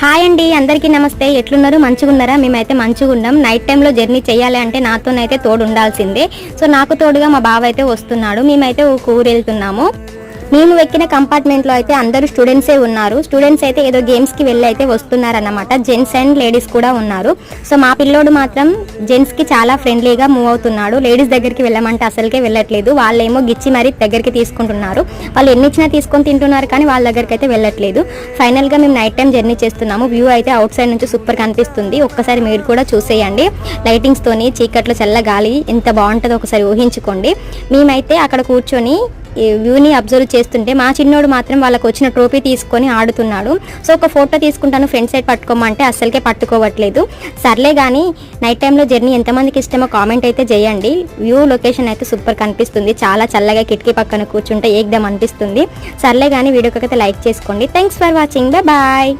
Hi అండి, అందరికీ నమస్తే. ఎట్లున్నారు? మంచిగున్నారా? మేమైతే మంచిగున్నాం. నైట్ టైంలో జర్నీ చేయాలి అంటే నాతోనైతే తోడు ఉండాల్సిందే. సో నాకు తోడుగా మా బావ అయితే వస్తున్నాడు. మేమైతే ఒక ఊరు వెళ్తున్నాము. మేము ఎక్కిన కంపార్ట్మెంట్లో అయితే అందరూ స్టూడెంట్సే ఉన్నారు. స్టూడెంట్స్ అయితే ఏదో గేమ్స్కి వెళ్ళి అయితే వస్తున్నారన్నమాట. జెంట్స్ అండ్ లేడీస్ కూడా ఉన్నారు. సో మా పిల్లోడు మాత్రం జెంట్స్కి చాలా ఫ్రెండ్లీగా మూవ్ అవుతున్నాడు. లేడీస్ దగ్గరికి వెళ్ళమంటే అసలుకే వెళ్ళట్లేదు. వాళ్ళేమో గిచ్చి మరీ దగ్గరికి తీసుకుంటున్నారు. వాళ్ళు ఎన్ని ఇచ్చినా తీసుకొని తింటున్నారు, కానీ వాళ్ళ దగ్గరికి అయితే వెళ్ళట్లేదు. ఫైనల్గా మేము నైట్ టైం జర్నీ చేస్తున్నాము. వ్యూ అయితే అవుట్ సైడ్ నుంచి సూపర్ కనిపిస్తుంది. ఒక్కసారి మీరు కూడా చూసేయండి. లైటింగ్స్తోని చీకట్లో చల్ల గాలి ఎంత బాగుంటుందో ఒకసారి ఊహించుకోండి. మేమైతే అక్కడ కూర్చొని ఈ వ్యూని అబ్జర్వ్ చేస్తుంటే మా చిన్నోడు మాత్రం వాళ్ళకి వచ్చిన ట్రోఫీ తీసుకొని ఆడుతున్నాడు. సో ఒక ఫోటో తీసుకుంటాను ఫ్రంట్ సైడ్ పట్టుకోమంటే అస్సలకే పట్టుకోవట్లేదు. సర్లే కానీ నైట్ టైంలో జర్నీ ఎంతమందికి ఇష్టమో కామెంట్ అయితే చేయండి. వ్యూ లొకేషన్ అయితే సూపర్ కనిపిస్తుంది. చాలా చల్లగా కిటికీ పక్కన కూర్చుంటే ఏకదం అనిపిస్తుంది. సర్లే కానీ వీడియోకి అయితే లైక్ చేసుకోండి. Thanks for watching. బాయ్.